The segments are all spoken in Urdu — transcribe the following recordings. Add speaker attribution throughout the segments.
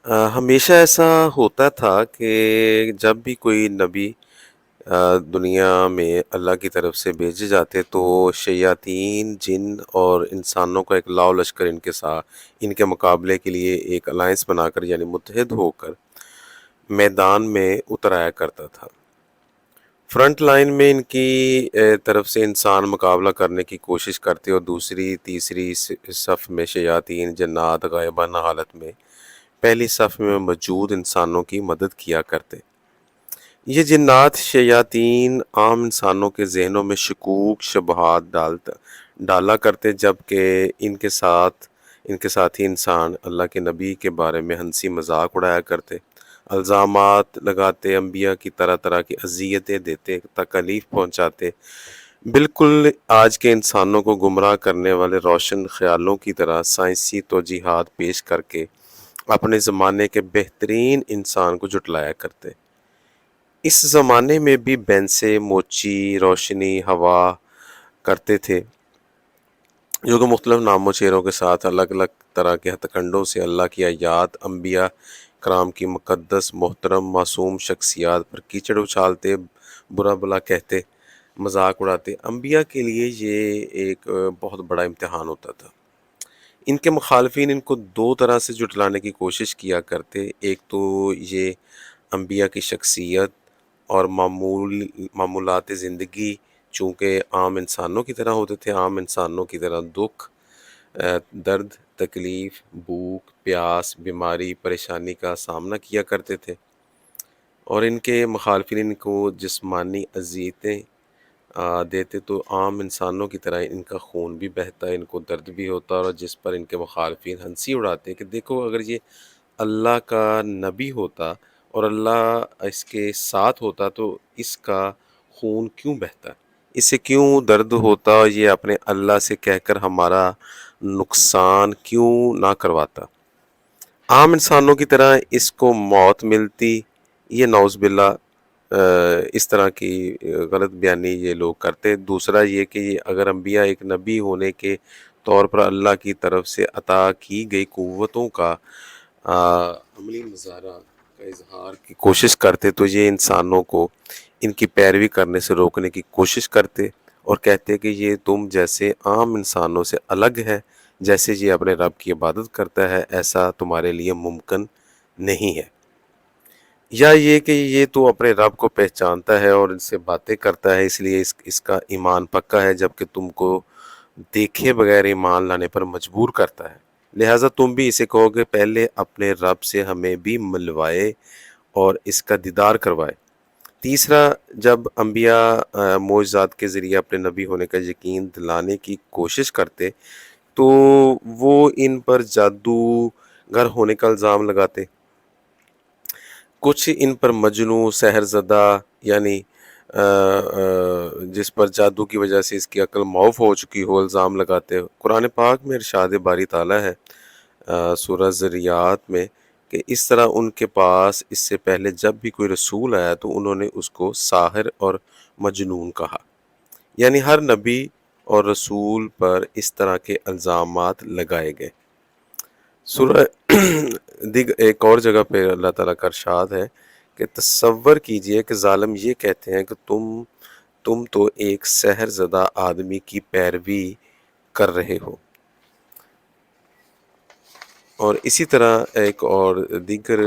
Speaker 1: ہمیشہ ایسا ہوتا تھا کہ جب بھی کوئی نبی دنیا میں اللہ کی طرف سے بھیجے جاتے تو شیاطین جن اور انسانوں کا ایک لاؤ لشکر ان کے ساتھ ان کے مقابلے کے لیے ایک الائنس بنا کر یعنی متحد ہو کر میدان میں اتر آیا کرتا تھا۔ فرنٹ لائن میں ان کی طرف سے انسان مقابلہ کرنے کی کوشش کرتے اور دوسری تیسری صف میں شیاطین جنات غائبانہ حالت میں پہلی صف میں موجود انسانوں کی مدد کیا کرتے۔ یہ جنات شیاطین عام انسانوں کے ذہنوں میں شکوک شبہات ڈالا کرتے، جبکہ ان کے ساتھی انسان اللہ کے نبی کے بارے میں ہنسی مذاق اڑایا کرتے، الزامات لگاتے، انبیاء کی طرح طرح کی اذیتیں دیتے، تکالیف پہنچاتے، بالکل آج کے انسانوں کو گمراہ کرنے والے روشن خیالوں کی طرح سائنسی توجیحات پیش کر کے اپنے زمانے کے بہترین انسان کو جھٹلایا کرتے۔ اس زمانے میں بھی بینسے موچی روشنی ہوا کرتے تھے جو کہ مختلف ناموں چہروں کے ساتھ الگ الگ طرح کے ہتھ کنڈوں سے اللہ کی آیات انبیاء کرام کی مقدس محترم معصوم شخصیات پر کیچڑ اچھالتے، برا بلا کہتے، مذاق اڑاتے۔ انبیاء کے لیے یہ ایک بہت بڑا امتحان ہوتا تھا۔ ان کے مخالفین ان کو دو طرح سے جھٹلانے کی کوشش کیا کرتے، ایک تو یہ انبیاء کی شخصیت اور معمولات زندگی چونکہ عام انسانوں کی طرح ہوتے تھے، عام انسانوں کی طرح دکھ، درد، تکلیف، بھوک، پیاس، بیماری، پریشانی کا سامنا کیا کرتے تھے، اور ان کے مخالفین ان کو جسمانی اذیتیں دیتے تو عام انسانوں کی طرح ان کا خون بھی بہتا، ان کو درد بھی ہوتا، اور جس پر ان کے مخالفین ہنسی اڑاتے کہ دیکھو اگر یہ اللہ کا نبی ہوتا اور اللہ اس کے ساتھ ہوتا تو اس کا خون کیوں بہتا، اسے کیوں درد ہوتا، اور یہ اپنے اللہ سے کہہ کر ہمارا نقصان کیوں نہ کرواتا، عام انسانوں کی طرح اس کو موت ملتی۔ یہ نعوذ باللہ اس طرح کی غلط بیانی یہ لوگ کرتے۔ دوسرا یہ کہ اگر انبیاء ایک نبی ہونے کے طور پر اللہ کی طرف سے عطا کی گئی قوتوں کا عملی مظاہرہ کا اظہار کی کوشش کرتے تو یہ انسانوں کو ان کی پیروی کرنے سے روکنے کی کوشش کرتے اور کہتے کہ یہ تم جیسے عام انسانوں سے الگ ہے، جیسے یہ اپنے رب کی عبادت کرتا ہے ایسا تمہارے لیے ممکن نہیں ہے، یا یہ کہ یہ تو اپنے رب کو پہچانتا ہے اور ان سے باتیں کرتا ہے اس لیے اس کا ایمان پکا ہے، جبکہ تم کو دیکھے بغیر ایمان لانے پر مجبور کرتا ہے، لہٰذا تم بھی اسے کہو کہ پہلے اپنے رب سے ہمیں بھی ملوائے اور اس کا دیدار کروائے۔ تیسرا، جب انبیاء معجزات کے ذریعے اپنے نبی ہونے کا یقین دلانے کی کوشش کرتے تو وہ ان پر جادوگر ہونے کا الزام لگاتے، کچھ ان پر مجنوں، سحر زدہ یعنی جس پر جادو کی وجہ سے اس کی عقل معاف ہو چکی ہو الزام لگاتے۔ قرآن پاک میں ارشاد باری تعالیٰ ہے سورہ ذریات میں کہ اس طرح ان کے پاس اس سے پہلے جب بھی کوئی رسول آیا تو انہوں نے اس کو ساحر اور مجنون کہا، یعنی ہر نبی اور رسول پر اس طرح کے الزامات لگائے گئے۔ سورہ ایک اور جگہ پہ اللہ تعالیٰ کا ارشاد ہے کہ تصور کیجئے کہ ظالم یہ کہتے ہیں کہ تم تو ایک سحر زدہ آدمی کی پیروی کر رہے ہو، اور اسی طرح ایک اور دیگر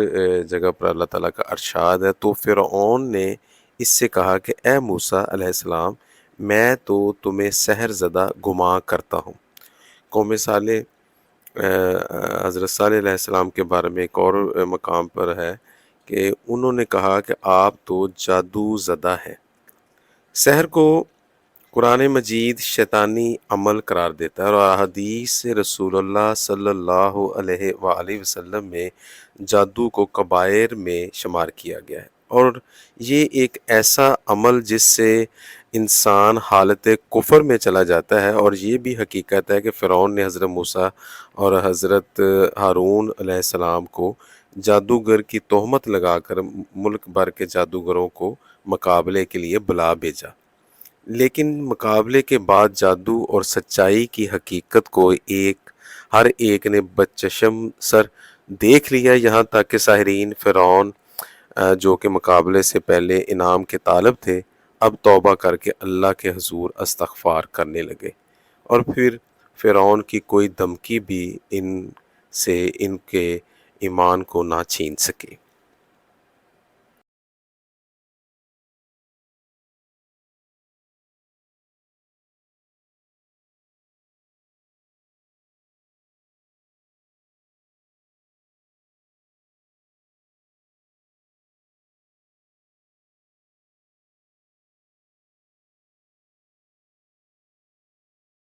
Speaker 1: جگہ پر اللہ تعالیٰ کا ارشاد ہے تو فرعون نے اس سے کہا کہ اے موسیٰ علیہ السلام میں تو تمہیں سحر زدہ گمان کرتا ہوں۔ قوم صالح حضرت صالح علیہ السلام کے بارے میں ایک اور مقام پر ہے کہ انہوں نے کہا کہ آپ تو جادو زدہ ہیں۔ سحر کو قرآن مجید شیطانی عمل قرار دیتا ہے اور احادیث رسول اللہ صلی اللہ علیہ وآلہ وسلم میں جادو کو کبائر میں شمار کیا گیا ہے، اور یہ ایک ایسا عمل جس سے انسان حالت کفر میں چلا جاتا ہے، اور یہ بھی حقیقت ہے کہ فرعون نے حضرت موسیٰ اور حضرت ہارون علیہ السلام کو جادوگر کی تہمت لگا کر ملک بھر کے جادوگروں کو مقابلے کے لیے بلا بھیجا، لیکن مقابلے کے بعد جادو اور سچائی کی حقیقت کو ہر ایک نے بچشم سر دیکھ لیا یہاں تک کہ ساحرین فرعون جو کہ مقابلے سے پہلے انعام کے طالب تھے اب توبہ کر کے اللہ کے حضور استغفار کرنے لگے، اور پھر فرعون کی کوئی دھمکی بھی ان سے ان کے ایمان کو نہ چھین سکے۔